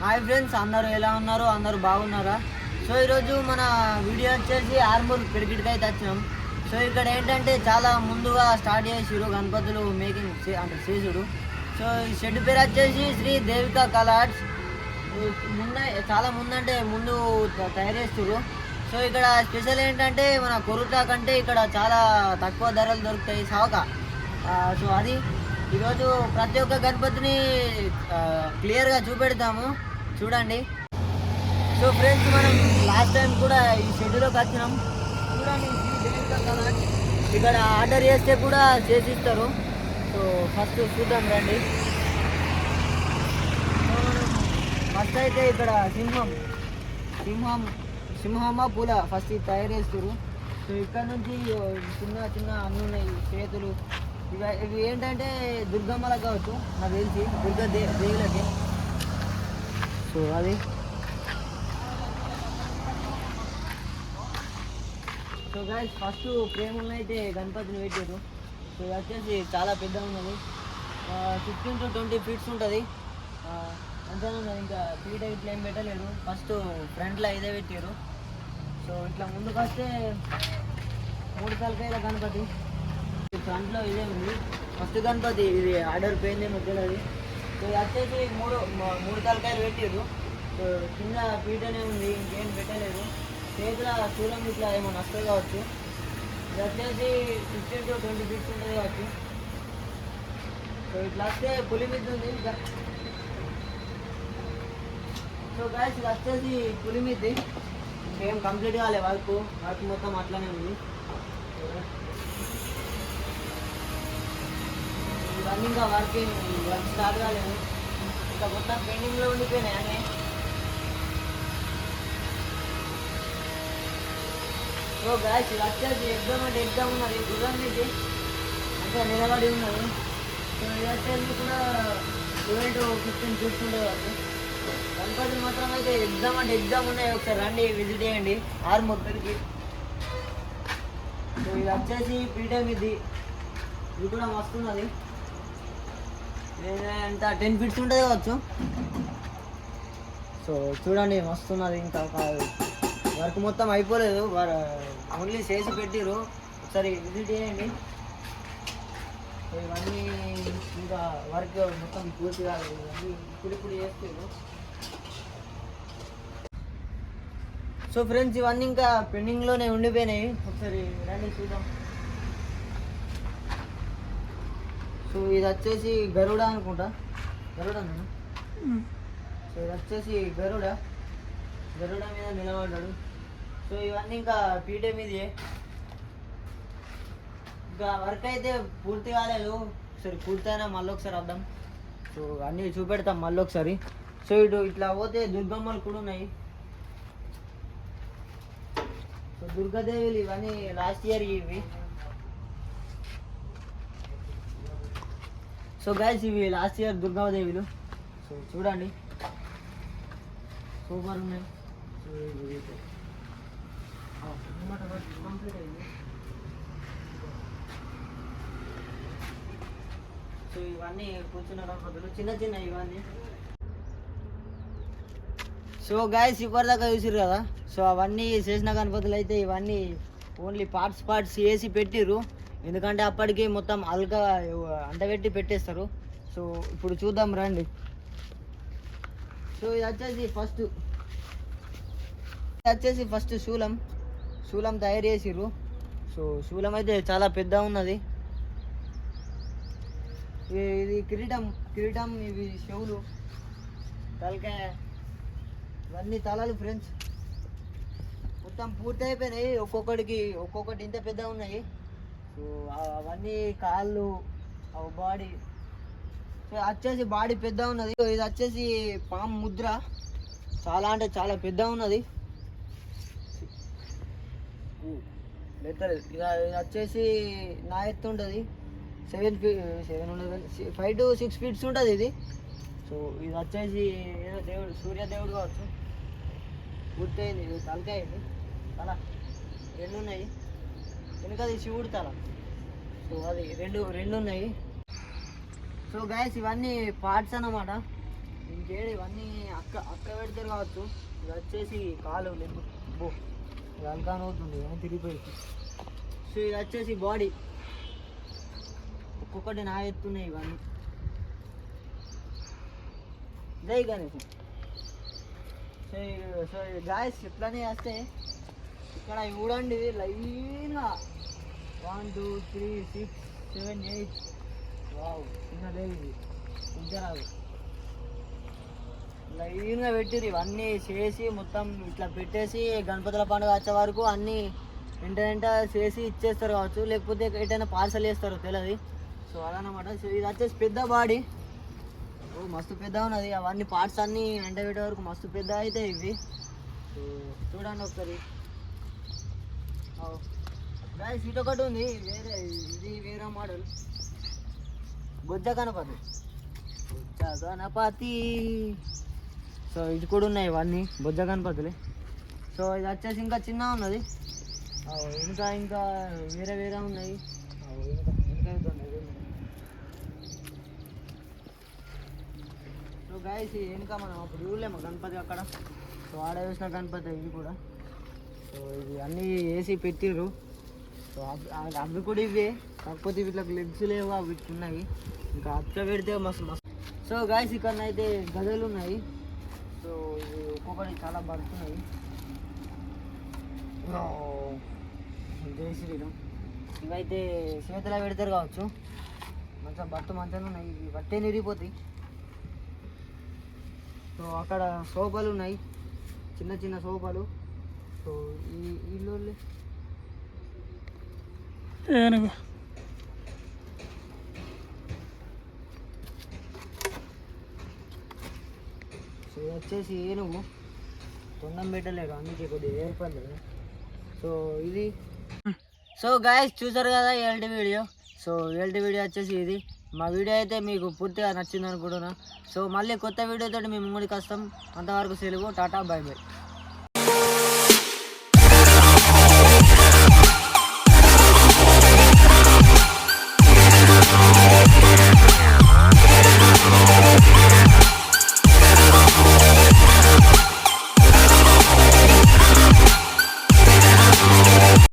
Hi friends, అందరూ ఎలా ఉన్నారు? అందరూ బాగున్నారా? సో ఈరోజు మన వీడియో వచ్చేసి ఆర్మూర్ క్రికెట్కి అయితే వచ్చినాం. సో ఇక్కడ ఏంటంటే చాలా ముందుగా స్టార్ట్ చేసిరు గణపతులు మేకింగ్ అంటే చేసుడు. సో ఈ షెడ్ పేరు వచ్చేసి శ్రీ దేవికా కలార్స్. ముందే చాలా ముందంటే ముందు తయారు చేస్తున్నారు. సో ఇక్కడ స్పెషల్ ఏంటంటే మన కొరుటా కంటే ఇక్కడ చాలా తక్కువ ధరలు దొరుకుతాయి సావక. సో అది ఈరోజు ప్రతి ఒక్క గణపతిని క్లియర్గా చూపెడతాము, చూడండి. సో ఫ్రెండ్స్, మనం లాస్ట్ టైం కూడా ఈ షెడ్యూల్లోకి వచ్చినాం. చూడండి, ఇక్కడ ఆర్డర్ చేస్తే కూడా చేసిస్తారు. సో ఫస్ట్ చూద్దాం రండి. సో మనం ఫస్ట్ అయితే ఇక్కడ సింహమ్మ పూల ఫస్ట్ తయారు చేస్తారు. సో ఇక్కడ నుంచి చిన్న చిన్న అన్నీ ఉన్నాయి, చేతులు ఇవి ఏంటంటే దుర్గమ్మలకు కావచ్చు, నాకు తెలిసి దేవులకి. సో అది సో గైస్, ఫస్ట్ ప్రేమలను అయితే గణపతిని పెట్టారు. సో ఇది వచ్చేసి చాలా పెద్ద ఉన్నది, 15 to 20 feet ఉంటుంది. అంతేనా ఉన్నది, ఇంకా ఫీట్ ఇట్లా ఏం పెట్టలేరు. ఫస్ట్ ఫ్రంట్లో ఇదే పెట్టారు. సో ఇట్లా ముందుకు వస్తే 3 తలకాయల గణపతి, ఫ్రంట్లో ఇదే ఉంది. ఫస్ట్ గణపతి ఇది ఆర్డర్ పోయింది మధ్యలో అది. సో ఇది వచ్చేసి మూడు తలకాయలు పెట్టారు. సో కింద పీటనే ఉంది, ఇంకేం పెట్టలేదు. చేతుల శూలం ఇట్లా ఏమో వస్తుంది కావచ్చు. ఇది వచ్చేసి 15 to 20 feet ఉంటుంది కావచ్చు. సో ఇట్లా వస్తే పులి మీద ఉంది. సో గాయస్, ఇది వచ్చేసి పులి మీద, ఇంకేం కంప్లీట్ కాలే వర్క్ మొత్తం అట్లానే ఉంది. ఇవన్నీ ఇంకా వర్క్ స్టార్ట్ కాలేదు, ఇంకా మొత్తం పెండింగ్లో ఉండిపోయినాయి అని. సో గాయస్, ఇది వచ్చేసి ఎగ్జామ్ అంటే ఎగ్జామ్ ఉన్నది, గుర్రం నుంచి అంటే నిలబడి ఉన్నది. సో ఇది వచ్చేసి కూడా 12 to 15 feet ఉండేవాళ్ళు. గణపతి మాత్రం అయితే ఎగ్జామ్ అంటే ఎగ్జామ్ ఉన్నాయి. ఒకసారి రండి, విజిట్ చేయండి ఆర్మూర్ క్రికెట్. సో ఇది వచ్చేసి పీఠం ఇది కూడా వస్తున్నది. ఎంత 10 feet ఉంటుంది కావచ్చు. సో చూడండి, వస్తున్నది. ఇంకా వర్క్ మొత్తం అయిపోలేదు, ఓన్లీ చేసి పెట్టిరు. ఒకసారి విజిట్ చేయండి. సో ఇవన్నీ ఇంకా వర్క్ మొత్తం పూర్తి కాలేదు, ఇవన్నీ ఇప్పుడు చేస్తారు. సో ఫ్రెండ్స్, ఇవన్నీ ఇంకా పెండింగ్లోనే ఉండిపోయినాయి. ఒకసారి రండి చూద్దాం. సో ఇది వచ్చేసి గరుడ అనుకుంటా, గరుడనా? సో ఇది వచ్చేసి గరుడ మీద నిలబడ్డాడు. సో ఇవన్నీ ఇంకా పీటే మీదే, ఇంకా వర్క్ అయితే పూర్తి కాలేదు. ఒకసారి పూర్తయినా మళ్ళీ ఒకసారి వద్దాం. సో అన్నీ చూపెడతాం మళ్ళీ ఒకసారి. సో ఇటు ఇట్లా పోతే దుర్గమ్మలు కూడా ఉన్నాయి. సో దుర్గాదేవులు ఇవన్నీ లాస్ట్ ఇయర్ ఇవి. సో గైస్, ఇవి లాస్ట్ ఇయర్ దుర్గాదేవులు. సో చూడండి, సూపర్ ఉన్నాయి. సో కంప్లీట్ అయింది. సో ఇవన్నీ కూర్చున్న గణపతులు చిన్న చిన్న ఇవన్నీ. సో గైస్, ఇప్పటిదాకా చూసారు కదా. సో అవన్నీ చేసిన గణపతులు అయితే ఇవన్నీ ఓన్లీ పార్ట్స్ వేసి పెట్టిర్రు, ఎందుకంటే అప్పటికి మొత్తం అల్గా అంటబెట్టి పెట్టేస్తారు. సో ఇప్పుడు చూద్దాం రండి. సో ఇది వచ్చేసి ఫస్ట్ శూలం తయారు చేసిర్రు. సో శూలం అయితే చాలా పెద్ద ఉన్నది. ఇది కిరీటం ఇవి చెవులు, తలకాయ, ఇవన్నీ తలలు ఫ్రెండ్స్. మొత్తం పూర్తి అయిపోయినాయి. ఒక్కొక్కటి ఇంత పెద్ద ఉన్నాయి. సో అవన్నీ కాళ్ళు, బాడీ. సో వచ్చేసి బాడీ పెద్ద ఉన్నది. ఇది వచ్చేసి పాము ముద్ర, చాలా అంటే చాలా పెద్ద ఉన్నది. ఇది వచ్చేసి నా ఎత్తు ఉంటుంది, 7 ఉండదు, 5 to 6 feet ఉంటుంది ఇది. సో ఇది వచ్చేసి ఏదో దేవుడు, సూర్యదేవుడు కావచ్చు. పూర్తయింది. ఇది తలకాయ, తల 2 ఉన్నాయి. వెనుకది శివుడు తల. సో అది రెండు ఉన్నాయి. సో గైస్, ఇవన్నీ పార్ట్స్ అన్నమాట. గేడు ఇవన్నీ అక్క పెడతారు కావచ్చు. ఇది వచ్చేసి కాలు లెగ్గు బో ఇది అల్కాన్ అవుతుంది తిరిగిపోయి. సో ఇది వచ్చేసి బాడీ ఒక్కొక్కటి నా ఎత్తున్నాయి ఇవన్నీ. జై గణేష్. సో గాయస్ ఇట్లానే వస్తే ఇక్కడ చూడండి లైన్గా 1 2 3 6 7 8 వావ్ చిన్నదే ఇది ఇంతరాదు లైన్గా పెట్టిరు. ఇవన్నీ చేసి మొత్తం ఇట్లా పెట్టేసి గణపతుల పండుగ వచ్చే వరకు అన్నీ వెంట చేసి ఇచ్చేస్తారు కావచ్చు, లేకపోతే ఎటైనా పార్సల్ చేస్తారు తెలియదు. సో అదనమాట. సో ఇది వచ్చేసి పెద్ద బాడీ మస్తు పెద్ద ఉన్నది. అవన్నీ పార్ట్స్ అన్నీ వెంట పెట్టే వరకు మస్తు పెద్ద అయితే ఇవి. సో చూడండి ఒకసారి. గాయస్ ఇటు ఒకటి ఉంది ఇది వేరే మోడల్ బొజ్జ గణపతి. సో ఇది కూడా ఉన్నాయి ఇవన్నీ బొజ్జ గణపతులే. సో ఇది వచ్చేసి ఇంకా చిన్న ఉన్నది. ఇంకా వేరే ఉన్నాయి. సో గాయస్ ఇంకా మనం అప్పుడు చూడలేము గణపతి అక్కడ. సో ఆడ వేసిన గణపతి ఇది కూడా. సో ఇది అన్నీ వేసి పెట్టిర్రు. సో అవి కూడా ఇవే, కాకపోతే వీటికి లెగ్స్ లేవు, వీటికి ఉన్నాయి. ఇంకా అక్క పెడితే మస్తు. సో గాయస్ ఇక్కడ అయితే గదలు ఉన్నాయి. సో ఇవి ఒక్కొక్కటి చాలా పడుతున్నాయి. జై శ్రీరామ్. ఇవైతే చేతిలో పెడతారు కావచ్చు. మంచిగా ఉన్నాయి. ఇవి బట్టే నిరిగిపోతాయి. సో అక్కడ సోఫాలు ఉన్నాయి, చిన్న సోఫాలు. సో ఈ ఇల్లు సో వచ్చేసి ఏనుగు తొండం పెట్టలేడు, అందుకే కొద్దిగా ఏర్పడలేదు. సో ఇది. సో గాయస్ చూసారు కదా ఇవాల్టి వీడియో. సో ఇవాల్టి వీడియో వచ్చేసి ఇది. మా వీడియో అయితే మీకు పూర్తిగా నచ్చింది అనుకుంటున్నా. సో మళ్ళీ కొత్త వీడియోతో మేము ముందుకు వస్తాం. అంతవరకు సెలవు. Tata bye by.